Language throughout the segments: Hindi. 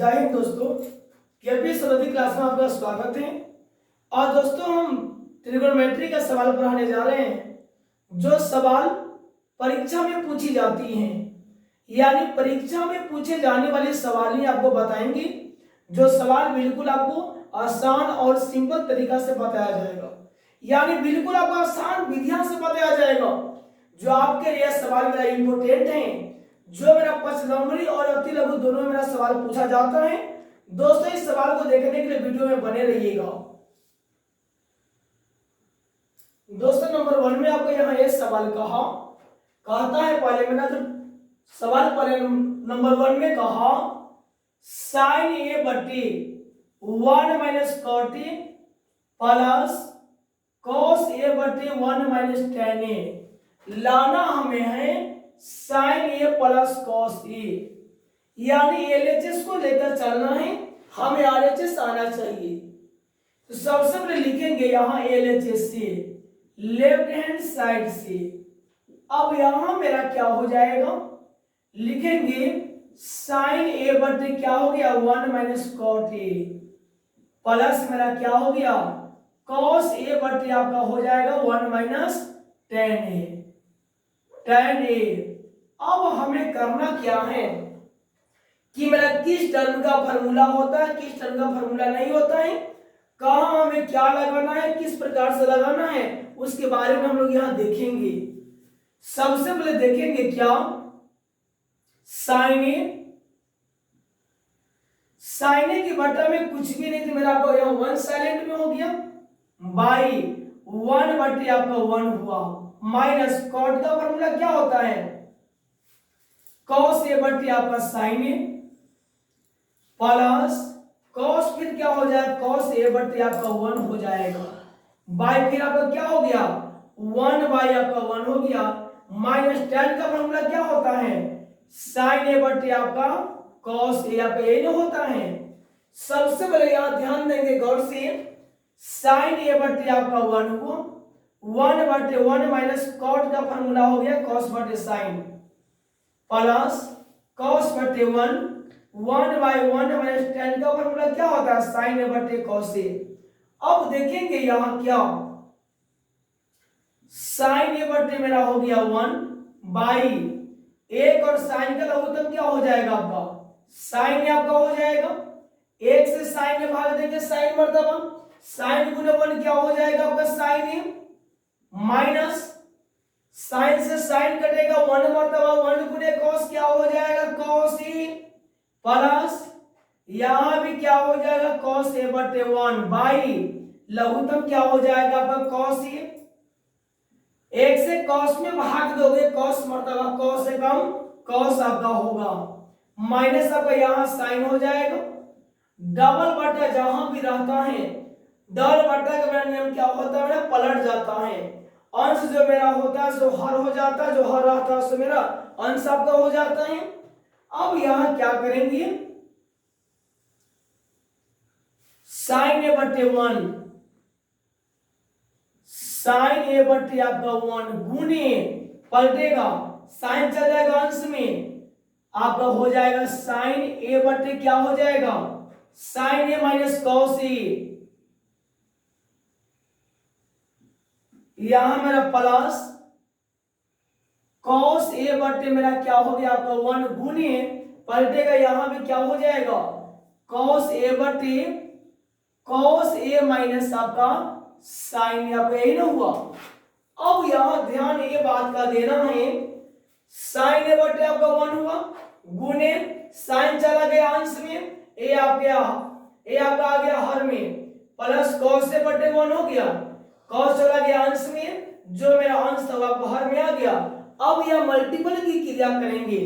जय हिंद दोस्तों, केपी सरदी क्लास में आपका स्वागत है। और दोस्तों हम त्रिकोणमिति का सवाल पढ़ाने जा रहे हैं जो सवाल परीक्षा में पूछी जाती हैं, यानी परीक्षा में पूछे जाने वाले सवाल ही आपको बताएंगे। जो सवाल बिल्कुल आपको आसान और सिंपल तरीका से बताया जाएगा, यानी बिल्कुल आपको आसान विधियां से बताया जाएगा। जो आपके लिए सवाल मेरा इंपोर्टेंट है, जो मेरा पचलंबरी और अति लघु दोनों में मेरा सवाल पूछा जाता है। दोस्तों इस सवाल को देखने के लिए वीडियो में बने रहिएगा। दोस्तों नंबर 1 में आपको यहाँ ये सवाल कहता है, पहले मैंने जो सवाल पहले नंबर 1 में कहा साइन ए बटे 1 minus cot A plus cos A बटे 1 माइनस टेन ए। लाना हमें है sine A plus cos A, यानी एलएचएस को लेकर चलना है, हमें आरएचएस आना चाहिए। तो सबसे पहले लिखेंगे यहाँ एलएचएस से लेफ्ट हैंड साइड से। अब यहां मेरा क्या हो जाएगा, लिखेंगे साइन ए बटे क्या हो गया 1 माइनस कॉट ए प्लस मेरा क्या हो गया कॉस ए बटे आपका हो जाएगा 1 माइनस टेन ए। अब हमें करना क्या है कि मेरा किस टर्म का फॉर्मूला होता है, किस टर्म का फॉर्मूला नहीं होता है, कहां हमें क्या लगाना है, किस प्रकार से लगाना है, उसके बारे में हम लोग यहां देखेंगे। सबसे पहले देखेंगे क्या साइन ए की बटा में कुछ भी नहीं थी, मेरा आपको यहां 1 साइलेंट में हो गया बाई 1 बटे आपका 1 हुआ माइनस कॉट का फॉर्मूला क्या होता है कॉस ए बटे आपका साइन ए प्लस कॉस फिर क्या हो जाएगा कॉस ए बटे आपका 1 हो जाएगा बाई फिर आपका क्या हो गया 1 बाई आपका 1 हो गया माइनस टेन का फॉर्मूला क्या होता है साइन ए बटे आपका कॉस ए आपका ए होता है। सबसे पहले यहां ध्यान देंगे गौर से, साइन ए बटे आपका 1 को 1 बटे 1 माइनस कॉट का फॉर्मूला हो गया कॉस बटे साइन प्लस कॉस बटे 1 बाई 1 माइनस टेन का फॉर्मूला क्या होता है साइन ए बटे कॉस ए। अब देखेंगे यहां क्या साइन ए बटे मेरा हो गया 1 बाई एक और साइन का लघुत्तम क्या हो जाएगा आपका साइन आपका हो जाएगा, एक से साइन में भाग देंगे साइन मर्तबा, साइन गुने 1 क्या हो जाएगा आपका साइन ए माइनस साइन से साइन कटेगा 1 मर्तबा 1 गुने कॉस क्या हो जाएगा कॉस ए प्लस यहां भी क्या हो जाएगा कॉस ए बटे 1 बाई लघुत्तम क्या हो जाएगा आपका कॉस ए। एक से कॉस में भाग दोगे कॉस मर्तबा कॉस से कम कॉस आपका होगा माइनस आपका यहां साइन हो जाएगा। डबल बटा जहां भी रहता है डबल बटा का मेरा नियम क्या होता है पलट जाता है, अंश जो मेरा होता है सो हर हो जाता है, जो हर रहता है सो मेरा अंश आपका हो जाता है। अब यहां क्या करेंगे साइन ए बटे 1 साइन ए बटे आपका 1 गुने पलटेगा साइन चल जाएगा अंश में आपका हो जाएगा साइन ए बटे क्या हो जाएगा साइन ए माइनस कॉस ए, यहां मेरा प्लस कॉस ए बटे मेरा क्या हो गया आपका 1 गुने पलटेगा यहां भी क्या हो जाएगा कॉस ए बटे कॉस ए माइनस आपका साइन आपका यही ना हुआ। अब यहां ध्यान ये बात का देना है साइन ए बटे आपका 1 हुआ गुने साइन चला गया अंश में ए आ आपका आ गया हर में प्लस कॉस ए बटे 1 हो गया कॉस चला गया अंश में जो मेरा अंश था आपको हर में आ गया। अब यह मल्टीपल की क्रिया करेंगे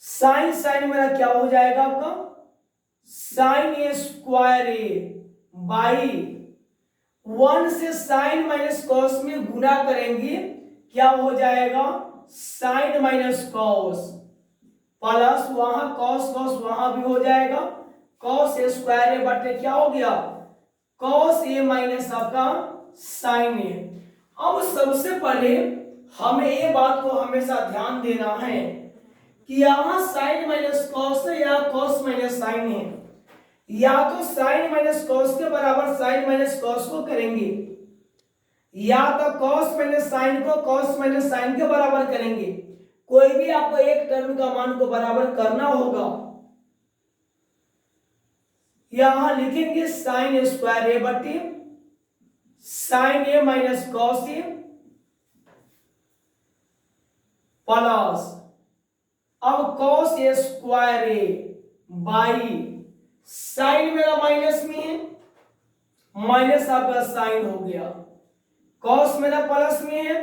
साइन साइन मेरा क्या हो जाएगा आपका sine A square A by 1 से साइन माइनस कॉस में गुना करेंगे क्या हो जाएगा साइन माइनस कॉस प्लस वहां कॉस कॉस वहां भी हो जाएगा कॉस ए स्क्वायर ए बटे क्या हो गया कॉस ए माइनस आपका साइन ए। अब सबसे पहले हमें ये बात को हमेशा ध्यान देना है कि यहां साइन माइनस कॉस यहाँ कॉस माइनस साइन है, या तो साइन माइनस कॉस के बराबर साइन माइनस कॉस को करेंगे, या तो कॉस माइनस साइन को कॉस माइनस साइन के बराबर करेंगे। कोई भी आपको एक टर्म का मान को बराबर करना होगा। यहां लिखेंगे साइन स्क्वायर ए बटे sine A minus cos A plus अब cos A square A by sine मेरा माइनस में है, माइनस आपका साइन हो गया, कॉस मेरा प्लस में है,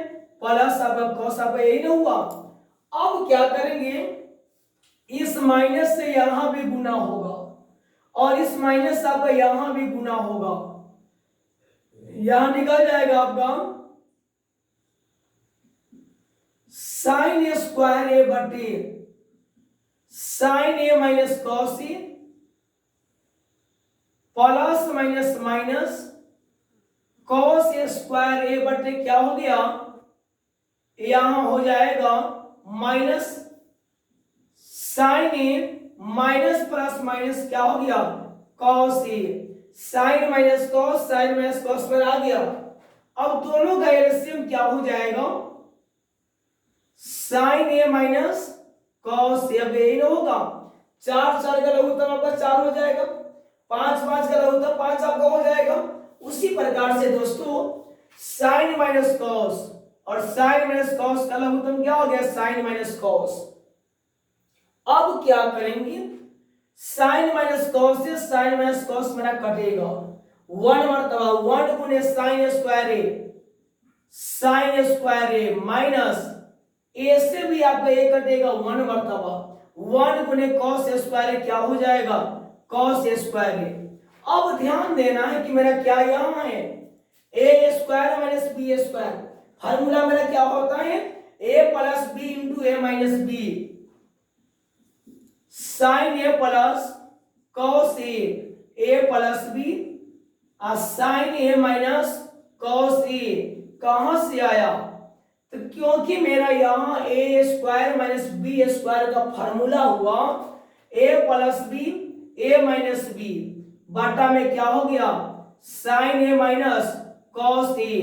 प्लस आपका कॉस आपका यही ना हुआ। अब क्या करेंगे, इस माइनस से यहां भी गुना होगा और इस माइनस से आपका यहां भी गुना होगा, यहां निकल जाएगा आपका साइन ए स्क्वायर ए बटे sine A minus cos A plus minus minus cos A square A बटे क्या हो गया, यहां हो जाएगा minus sine A minus plus minus क्या हो गया cos A, sine minus cos, sine minus cos पर आ गया। अब दोनों का एलसीएम क्या हो जाएगा, साइन ए माइनस कॉस ए, अब यही ना होगा, 4 4 का लघुत्तम आपका 4 हो जाएगा, 5 5 का लघुत्तम 5 आपका हो जाएगा। उसी प्रकार से दोस्तों साइन माइनस कॉस और साइन माइनस कॉस का लघुत्तम क्या हो गया, साइन माइनस कॉस। अब क्या करेंगे, साइन माइनस कॉस से साइन माइनस कॉस मेरा कटेगा, 1 मरतबा 1 गुने साइन स्क्वायर ए माइनस ए से भी आपका ए कटेगा 1 मरतबा 1 गुने कॉस स्क्वायर ए क्या हो जाएगा कॉस स्क्वायर ए। अब ध्यान देना है कि मेरा क्या यहां है A square minus B square, formula मेरा क्या होता है A plus B into A minus B, sine A plus cos A plus B और sine A minus cos A कहां से आया, तो क्योंकि मेरा यहां A square minus B square का फार्मूला हुआ A plus B A minus B बटा में क्या हो गया sine A minus cos A,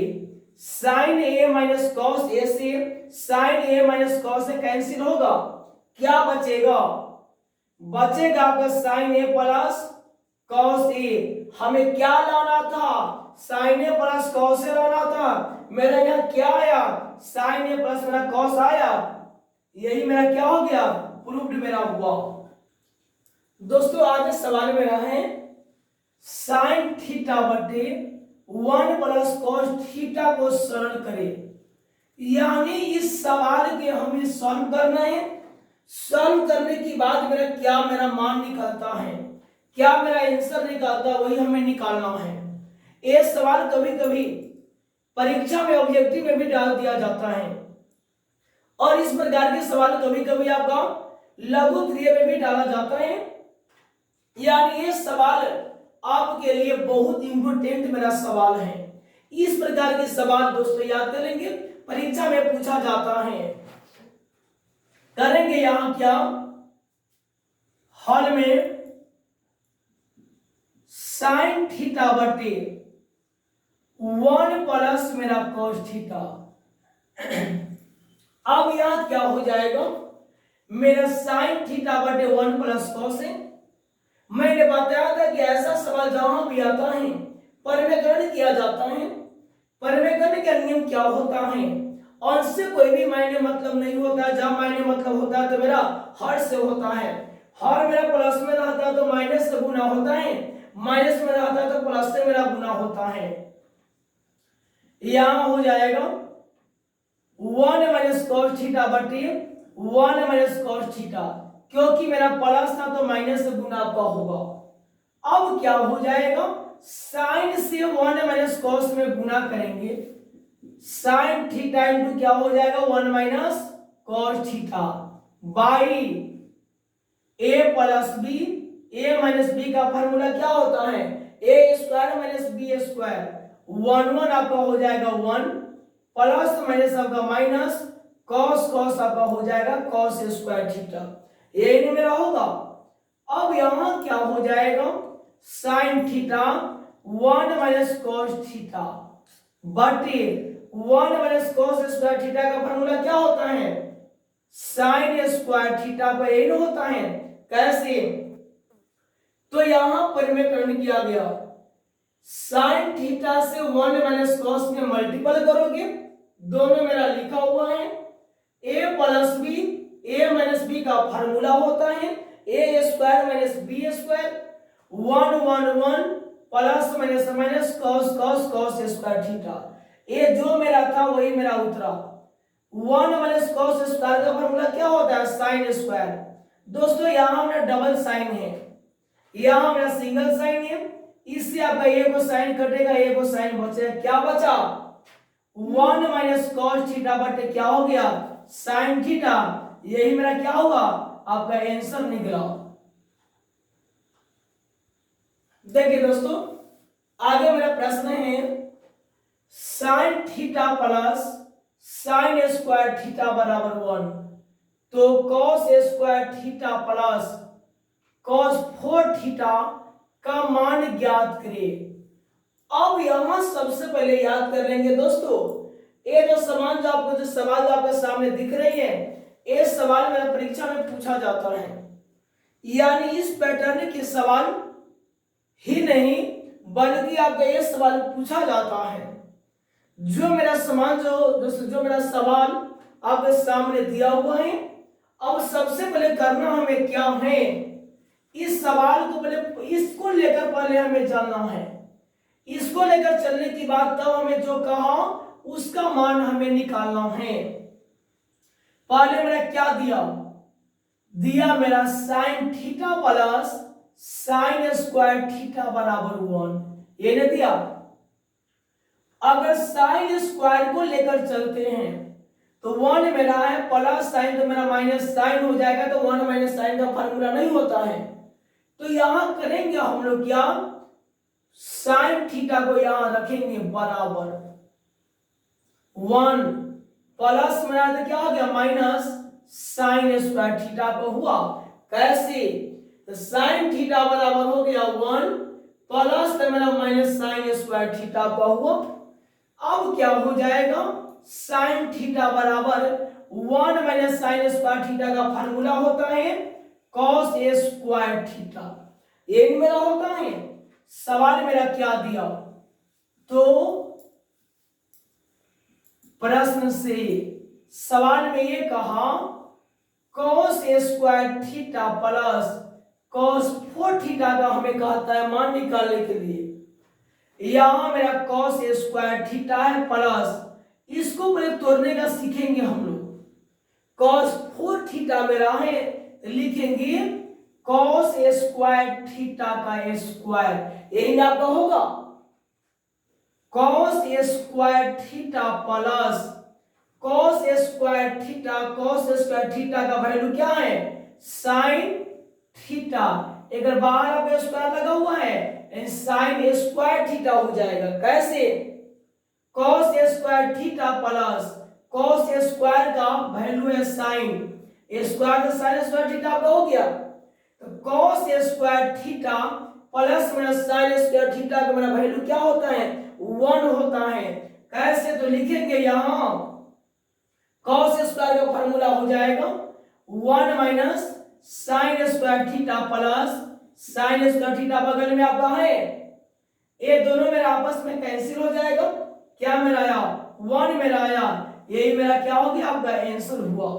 sine A minus cos ए से साइन ए माइनस कॉस से कैंसिल होगा, क्या बचेगा, बचेगा आपका साइन ए प्लस कॉस ए। हमें क्या लाना था, साइन ए प्लस कॉस ए लाना था, मेरा यहाँ क्या आया साइन ए प्लस मेरा कॉस आया, यही मेरा क्या हो गया प्रूव्ड मेरा हुआ। दोस्तों आगे सवाल मेरा है साइन थीटा बटे 1 प्लस कॉस थीटा को सरल करें, यानी इस सवाल के हमें सॉल्व करना है। सॉल्व करने के बाद मेरा मान निकलता है, क्या मेरा आंसर निकलता है, वही हमें निकालना है। ये सवाल कभी कभी परीक्षा में ऑब्जेक्टिव में भी डाल दिया जाता है और इस प्रकार के सवाल कभी कभी आपका लघु क्रिया में भी डाला जाता है, यानी ये सवाल आपके लिए बहुत इंपोर्टेंट मेरा सवाल है। इस प्रकार के सवाल दोस्तों याद करेंगे, परीक्षा में पूछा जाता है। करेंगे यहां क्या, हॉल में साइन थीटा बटे 1 प्लस मेरा कॉस थीटा, अब यहां क्या हो जाएगा, मेरा साइन थीटा बटे 1 प्लस कॉस है। मैंने बताया था कि ऐसा सवाल जहां भी आता है परिमेयकरण किया जाता है। परिमेयकरण का नियम क्या होता है, और से कोई भी मायने मतलब नहीं होता है, जब मायने मतलब होता है तो मेरा हर से होता है, हर मेरा प्लस में रहता है तो माइनस से गुना होता है, माइनस में रहता है तो प्लस से मेरा गुना होता है। यहां हो जाएगा 1 माइनस कॉस थीटा बटे 1 माइनस कॉस थीटा, क्योंकि मेरा प्लस था तो माइनस से गुना आपका होगा। अब क्या हो जाएगा, साइन से 1 माइनस कॉस में गुना करेंगे, साइन थीटा इंटू क्या हो जाएगा 1 minus cos theta by A plus B, A minus B का फॉर्मूला क्या होता है A square minus B square, 1 1 आपका हो जाएगा 1 प्लस माइनस आपका माइनस कॉस कॉस आपका हो जाएगा कॉस स्क्वायर थीटा, ये नहीं मेरा होगा। यहाँ क्या हो जाएगा, sine theta 1 minus cos theta बटे 1 माइनस कॉस स्क्वायर थीटा का फॉर्मूला क्या होता है, साइन स्क्वायर थीटा पर एन होता है। कैसे, तो यहां पर में करने किया गया, साइन थीटा से 1 माइनस कॉस में मल्टीपल करोगे, दोनों मेरा लिखा हुआ है, a plus B, a minus B का फार्मूला होता है a square minus B square, 1 1 1 plus minus minus cos cos cos square theta. ये जो मेरा था वही मेरा उतरा। 1 माइनस कॉस स्क्वायर का फार्मूला क्या होता है, साइन स्क्वायर। दोस्तों यहाँ मेरा डबल साइन है, यहाँ मेरा सिंगल साइन है, इससे आपका ए को साइन कटेगा, ए को साइन बचेगा, क्या बचा 1 माइनस कॉस थीटा बटे क्या हो गया, साइन थीटा। यही मेरा क्या हुआ, आपका आंसर निकला। देखिए दोस्तों, आगे मेरा प्रश्न है, sine theta plus sine square theta बराबर 1, तो cos square theta plus cos 4 theta का मान ज्ञात करें। अब यहां सबसे पहले याद कर लेंगे दोस्तों, ये जो सवाल जो आपके सामने दिख रही है, ये सवाल मेरा परीक्षा में पूछा जाता है, यानी इस पैटर्न के सवाल ही नहीं बल्कि आपका ये सवाल पूछा जाता है। जो मेरा सवाल आपके सामने दिया हुआ है, अब सबसे पहले करना हमें क्या है, इस सवाल को पहले इसको लेकर पहले हमें जानना है, इसको लेकर चलने की बाद तब हमें जो कहा उसका मान हमें निकालना है। पहले मेरा क्या दिया मेरा sine theta plus sine square theta बराबर 1, ये नहीं दिया। अगर साइन स्क्वायर को लेकर चलते हैं तो 1 मेरा है, प्लस साइन तो मेरा माइनस साइन हो जाएगा, तो 1 माइनस साइन का फॉर्मूला नहीं होता है। तो यहां करेंगे हम लोग क्या, साइन थीटा को यहां रखेंगे बराबर 1 प्लस मेरा तो क्या हो गया माइनस साइन स्क्वायर थीटा को हुआ। कैसे, तो साइन थीटा बराबर हो गया 1 प्लस तो मेरा माइनस साइन स्क्वायर थीटा का हुआ। अब क्या हो जाएगा, साइन थीटा बराबर 1 माइनस साइन स्क्वायर थीटा का फार्मूला होता है कॉस स्क्वायर थीटा, ये मेरा होता है। सवाल मेरा क्या दिया, तो प्रश्न से सवाल में ये कहा cos square theta plus cos 4 theta का हमें कहता है मान निकालने के लिए। यहां मेरा कॉस स्क्वायर थीटा है प्लस, इसको पहले तोड़ने का सीखेंगे हम लोग। कॉस 4 थीटा मेरा है, लिखेंगे कॉस स्क्वायर थीटा का स्क्वायर, यही आपका होगा cos square theta plus cos square theta. Cos square theta का वैल्यू क्या है, साइन थीटा, एक बाहर आप स्क्वायर लगा हुआ है, साइन स्क्वायर थीटा हो जाएगा। कैसे, cos square theta plus cos square का वैल्यू है साइन स्क्वायर, तो साइन स्क्वायर थीटा का हो गया, तो कॉस स्क्वायर थीटा प्लस मेरा साइन स्क्वायर थीटा का मेरा वैल्यू क्या होता है, 1 होता है। कैसे, तो लिखेंगे यहां कॉस स्क्वायर का फार्मूला हो जाएगा 1 minus sine square theta plus sine square theta बगल में आपका है, ये दोनों मेरा आपस में कैंसिल हो जाएगा। क्या मेरा आया, 1 मेरा आया, यही मेरा क्या हो गया, आपका आंसर हुआ।